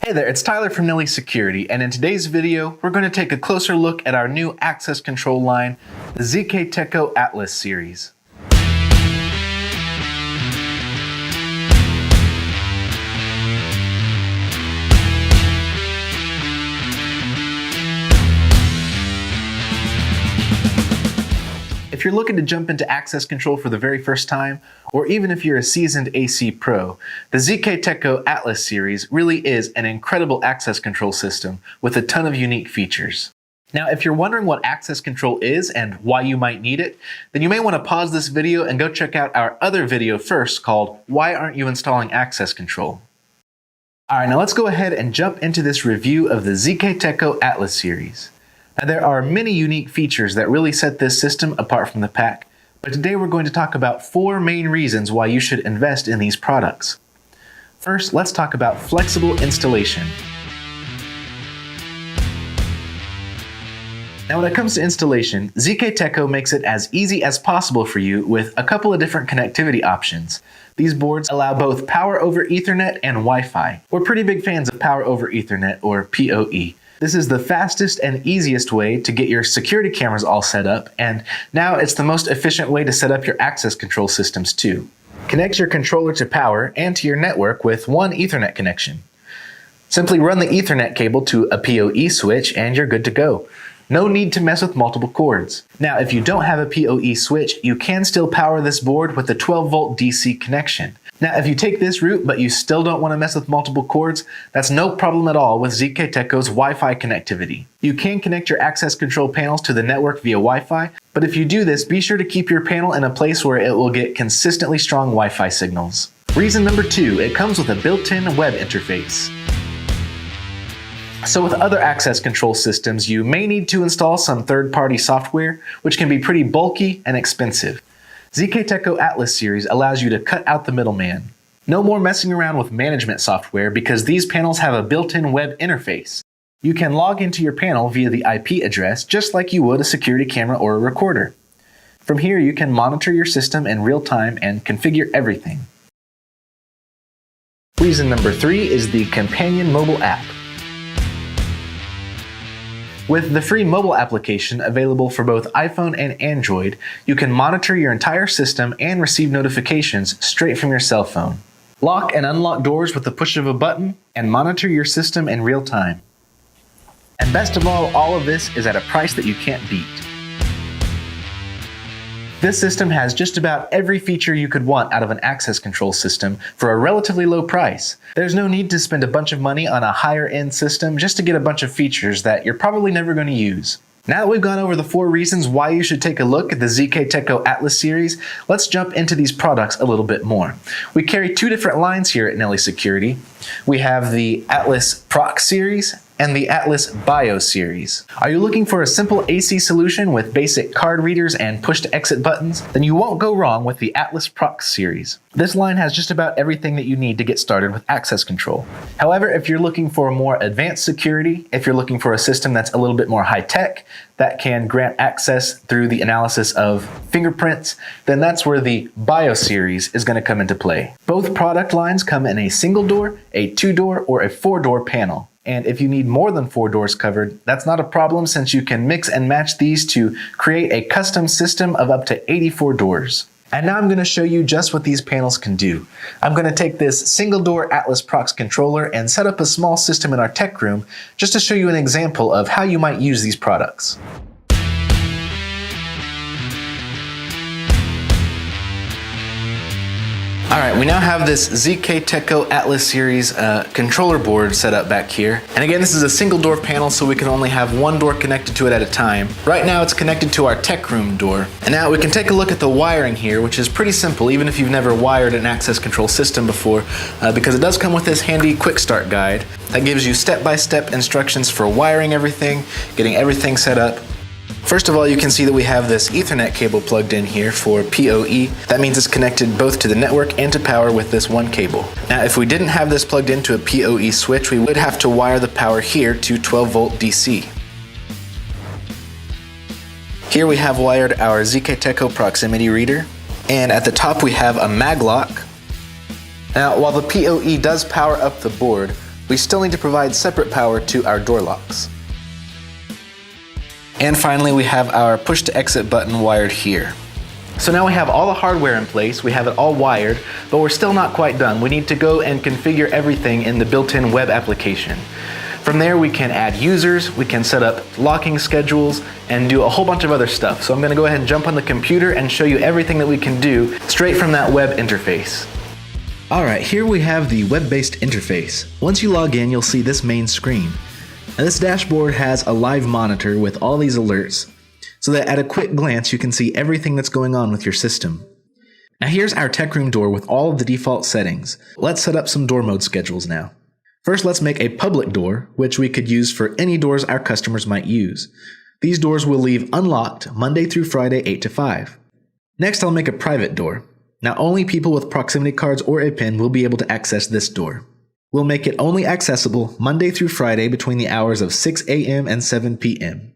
Hey there, it's Tyler from Nelly Security, and in today's video, we're going to take a closer look at our new access control line, the ZKTeco Atlas series. If you're looking to jump into access control for the very first time, or even if you're a seasoned AC pro, the ZKTeco Atlas series really is an incredible access control system with a ton of unique features. Now, if you're wondering what access control is and why you might need it, then you may want to pause this video and go check out our other video first called Why Aren't You Installing Access Control? Alright, now let's go ahead and jump into this review of the ZKTeco Atlas series. Now, there are many unique features that really set this system apart from the pack, but today we're going to talk about 4 main reasons why you should invest in these products. First, let's talk about flexible installation. Now, when it comes to installation, ZKTeco makes it as easy as possible for you with a couple of different connectivity options. These boards allow both Power over Ethernet and Wi-Fi. We're pretty big fans of Power over Ethernet, or PoE. This is the fastest and easiest way to get your security cameras all set up, and now it's the most efficient way to set up your access control systems too. Connect your controller to power and to your network with one Ethernet connection. Simply run the Ethernet cable to a PoE switch and you're good to go. No need to mess with multiple cords. Now, if you don't have a PoE switch, you can still power this board with a 12-volt DC connection. Now, if you take this route but you still don't want to mess with multiple cords, that's no problem at all with ZKTeco's Wi-Fi connectivity. You can connect your access control panels to the network via Wi-Fi, but if you do this, be sure to keep your panel in a place where it will get consistently strong Wi-Fi signals. Reason number 2, it comes with a built-in web interface. So with other access control systems, you may need to install some third-party software, which can be pretty bulky and expensive. ZKTeco Atlas series allows you to cut out the middleman. No more messing around with management software because these panels have a built-in web interface. You can log into your panel via the IP address just like you would a security camera or a recorder. From here, you can monitor your system in real time and configure everything. Reason number 3 is the companion mobile app. With the free mobile application available for both iPhone and Android, you can monitor your entire system and receive notifications straight from your cell phone. Lock and unlock doors with the push of a button and monitor your system in real time. And best of all of this is at a price that you can't beat. This system has just about every feature you could want out of an access control system for a relatively low price. There's no need to spend a bunch of money on a higher end system just to get a bunch of features that you're probably never going to use. Now that we've gone over the 4 reasons why you should take a look at the ZKTeco Atlas series, let's jump into these products a little bit more. We carry 2 different lines here at Nelly Security. We have the Atlas PROX series and the Atlas Bio series. Are you looking for a simple AC solution with basic card readers and push-to-exit buttons? Then you won't go wrong with the Atlas PROX series. This line has just about everything that you need to get started with access control. However, if you're looking for more advanced security, if you're looking for a system that's a little bit more high-tech, that can grant access through the analysis of fingerprints, then that's where the Bio series is going to come into play. Both product lines come in a single door, a 2-door, or a 4-door panel. And if you need more than 4 doors covered, that's not a problem since you can mix and match these to create a custom system of up to 84 doors. And now I'm going to show you just what these panels can do. I'm going to take this single door Atlas PROX controller and set up a small system in our tech room just to show you an example of how you might use these products. Alright, we now have this ZKTeco Atlas series controller board set up back here. And again, this is a single door panel, so we can only have 1 door connected to it at a time. Right now it's connected to our tech room door. And now we can take a look at the wiring here, which is pretty simple, even if you've never wired an access control system before, because it does come with this handy quick start guide that gives you step-by-step instructions for wiring everything, getting everything set up. First of all, you can see that we have this Ethernet cable plugged in here for PoE. That means it's connected both to the network and to power with this one cable. Now, if we didn't have this plugged into a PoE switch, we would have to wire the power here to 12-volt DC. Here we have wired our ZKTeco proximity reader, and at the top we have a mag lock. Now, while the PoE does power up the board, We still need to provide separate power to our door locks. And finally, we have our push to exit button wired here. So now we have all the hardware in place, we have it all wired, but we're still not quite done. We need to go and configure everything in the built-in web application. From there we can add users, we can set up locking schedules, and do a whole bunch of other stuff. So I'm gonna go ahead and jump on the computer and show you everything that we can do straight from that web interface. Alright, here we have the web-based interface. Once you log in, you'll see this main screen. Now this dashboard has a live monitor with all these alerts, so that at a quick glance you can see everything that's going on with your system. Now here's our tech room door with all of the default settings. Let's set up some door mode schedules now. First, let's make a public door, which we could use for any doors our customers might use. These doors will leave unlocked Monday through Friday 8 to 5. Next, I'll make a private door. Now only people with proximity cards or a PIN will be able to access this door. We'll make it only accessible Monday through Friday between the hours of 6 a.m. and 7 p.m.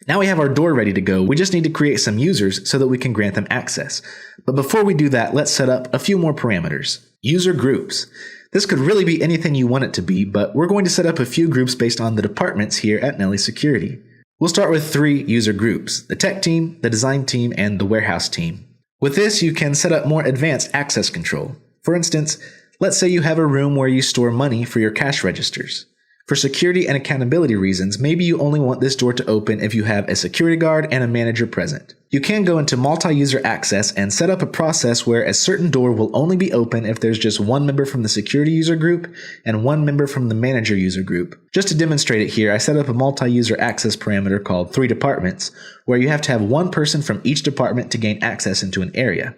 Now we have our door ready to go, we just need to create some users so that we can grant them access. But before we do that, let's set up a few more parameters. User groups. This could really be anything you want it to be, but we're going to set up a few groups based on the departments here at Nelly Security. We'll start with 3 user groups: the tech team, the design team, and the warehouse team. With this, you can set up more advanced access control. For instance, let's say you have a room where you store money for your cash registers. For security and accountability reasons, maybe you only want this door to open if you have a security guard and a manager present. You can go into multi-user access and set up a process where a certain door will only be open if there's just one member from the security user group and one member from the manager user group. Just to demonstrate it here, I set up a multi-user access parameter called 3 departments, where you have to have one person from each department to gain access into an area.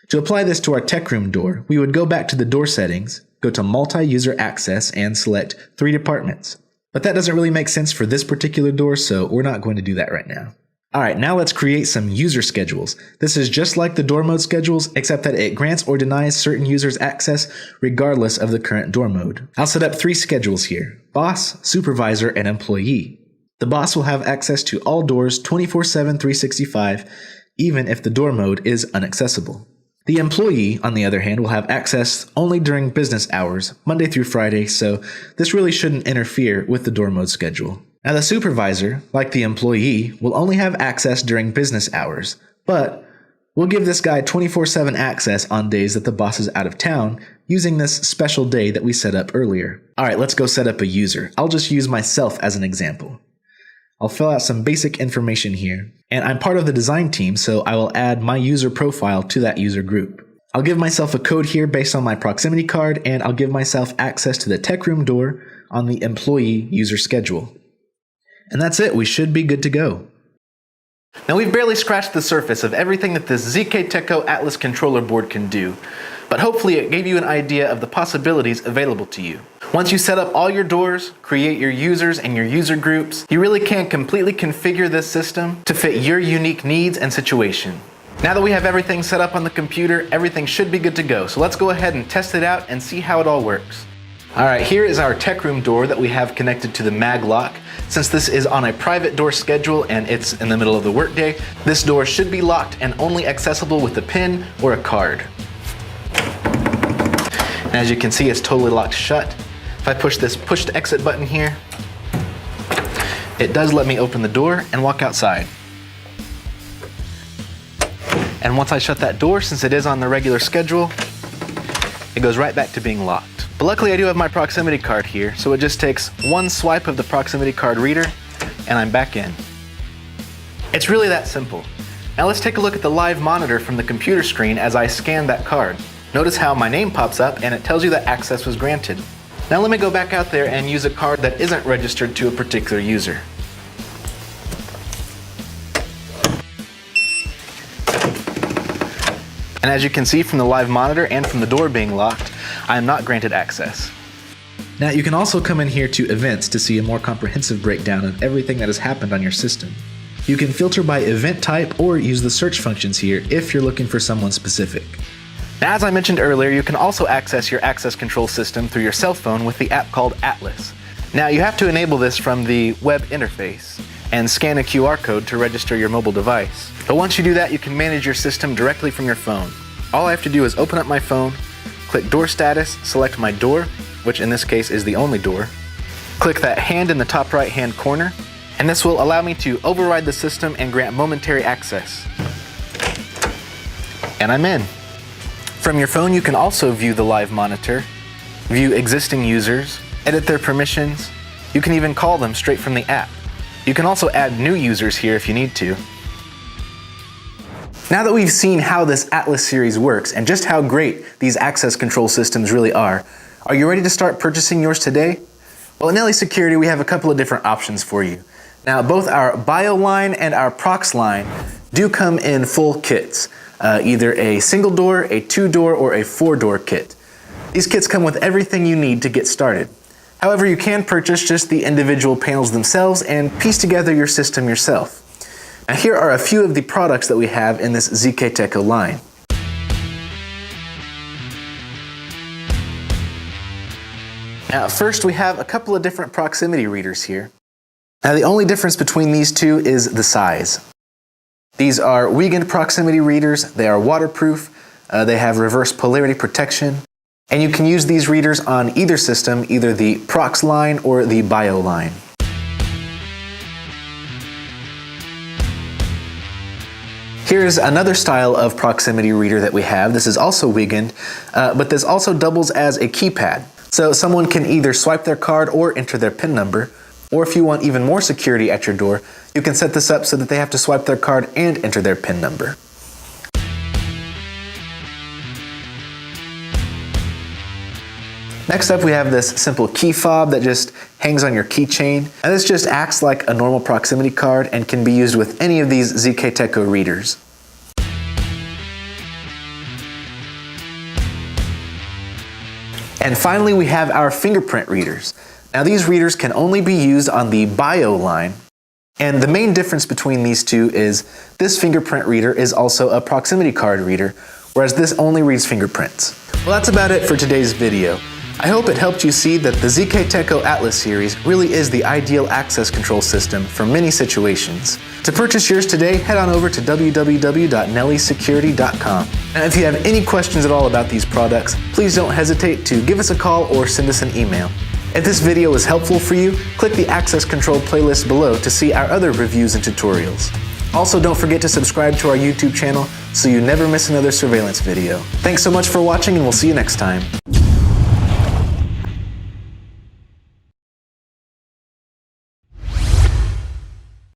To apply this to our tech room door, we would go back to the door settings, go to multi-user access, and select 3 departments. But that doesn't really make sense for this particular door, so we're not going to do that right now. Alright, now let's create some user schedules. This is just like the door mode schedules, except that it grants or denies certain users access regardless of the current door mode. I'll set up 3 schedules here: boss, supervisor, and employee. The boss will have access to all doors 24/7, 365, even if the door mode is inaccessible. The employee, on the other hand, will have access only during business hours, Monday through Friday, so this really shouldn't interfere with the door mode schedule. Now the supervisor, like the employee, will only have access during business hours, but we'll give this guy 24/7 access on days that the boss is out of town, using this special day that we set up earlier. Alright, let's go set up a user. I'll just use myself as an example. I'll fill out some basic information here, and I'm part of the design team, so I will add my user profile to that user group. I'll give myself a code here based on my proximity card, and I'll give myself access to the tech room door on the employee user schedule. And that's it, we should be good to go. Now we've barely scratched the surface of everything that this ZKTeco Atlas controller board can do, but hopefully it gave you an idea of the possibilities available to you. Once you set up all your doors, create your users and your user groups, you really can completely configure this system to fit your unique needs and situation. Now that we have everything set up on the computer, everything should be good to go. So let's go ahead and test it out and see how it all works. Alright, here is our tech room door that we have connected to the mag lock. Since this is on a private door schedule and it's in the middle of the workday, this door should be locked and only accessible with a PIN or a card. And as you can see, it's totally locked shut. If I push this push to exit button here, it does let me open the door and walk outside. And once I shut that door, since it is on the regular schedule, it goes right back to being locked. But luckily I do have my proximity card here, so it just takes one swipe of the proximity card reader and I'm back in. It's really that simple. Now let's take a look at the live monitor from the computer screen as I scan that card. Notice how my name pops up and it tells you that access was granted. Now let me go back out there and use a card that isn't registered to a particular user. And as you can see from the live monitor and from the door being locked, I am not granted access. Now you can also come in here to events to see a more comprehensive breakdown of everything that has happened on your system. You can filter by event type or use the search functions here if you're looking for someone specific. Now, as I mentioned earlier, you can also access your access control system through your cell phone with the app called Atlas. Now you have to enable this from the web interface and scan a QR code to register your mobile device. But once you do that, you can manage your system directly from your phone. All I have to do is open up my phone, click door status, select my door, which in this case is the only door. Click that hand in the top right hand corner, and this will allow me to override the system and grant momentary access. And I'm in. From your phone, you can also view the live monitor, view existing users, edit their permissions. You can even call them straight from the app. You can also add new users here if you need to. Now that we've seen how this Atlas series works and just how great these access control systems really are you ready to start purchasing yours today? Well, at Nelly Security, we have a couple of different options for you. Now, both our Bio line and our PROX line do come in full kits, either a single door, a 2-door, or a 4-door kit. These kits come with everything you need to get started. However, you can purchase just the individual panels themselves and piece together your system yourself. Now, here are a few of the products that we have in this ZKTeco line. Now, first we have a couple of different proximity readers here. Now, the only difference between these two is the size. These are Wiegand proximity readers. They are waterproof. They have reverse polarity protection. And you can use these readers on either system, either the PROX line or the Bio line. Here's another style of proximity reader that we have. This is also Wiegand, but this also doubles as a keypad. So someone can either swipe their card or enter their PIN number, or if you want even more security at your door, you can set this up so that they have to swipe their card and enter their PIN number. Next up, we have this simple key fob that just hangs on your keychain. And this just acts like a normal proximity card and can be used with any of these ZKTeco readers. And finally, we have our fingerprint readers. Now, these readers can only be used on the Bio line. And the main difference between these two is this fingerprint reader is also a proximity card reader, whereas this only reads fingerprints. Well, that's about it for today's video. I hope it helped you see that the ZKTeco Atlas series really is the ideal access control system for many situations. To purchase yours today, head on over to www.nellysecurity.com. And if you have any questions at all about these products, please don't hesitate to give us a call or send us an email. If this video was helpful for you, click the access control playlist below to see our other reviews and tutorials. Also, don't forget to subscribe to our YouTube channel so you never miss another surveillance video. Thanks so much for watching, and we'll see you next time.